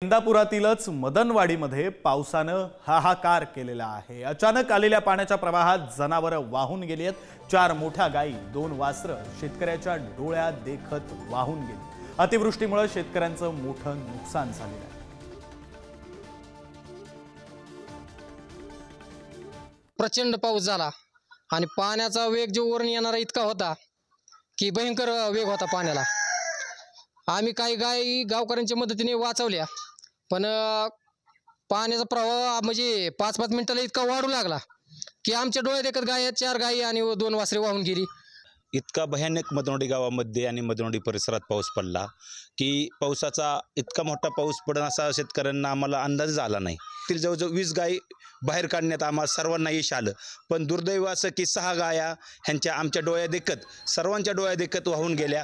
इंदापुरातीलच मदनवाडीमध्ये पावसानं हाहाकार केलेला आहे। अचानक आलेल्या पाण्याच्या प्रवाहात जनावरं वाहून गेली आहेत। 4 मोठ्या गायी, 2 वासरं शेतकऱ्याच्या डोळ्यात देखत वाहून गेली। अतिवृष्टीमुळे शेतकऱ्यांचं मोठं नुकसान झालेलं आहे। प्रचंड पाऊस झाला आणि पाण्याचा वेग जो वरून येणारा इतका होता की भयंकर वेग होता पाण्याला। आम्ही काही गायी गावकऱ्यांच्या मदतीने वाचवल्या, पण पाण्याचा प्रवाह म्हणजे 5-5 मिनिटाला इतका वाढू लागला की आमच्या डोळ्यात देखत गाय 4 गायी आणि 2 वासरे वाहून गेली। इतका भयानक मदनवाडी गावामध्ये आणि मदनवाडी परिसरात पाऊस पडला की पावसाचा इतका मोठा पाऊस पडन असा शेतकऱ्यांना आम्हाला अंदाज आला नाही। तील जवळजवळ 20 गायी बाहेर काढण्यात आम्हाला सर्वांना यश आलं, पण दुर्दैव असं की 6 गाया ह्यांच्या आमच्या डोळ्या देखत सर्वांच्या डोळ्या देखत वाहून गेल्या।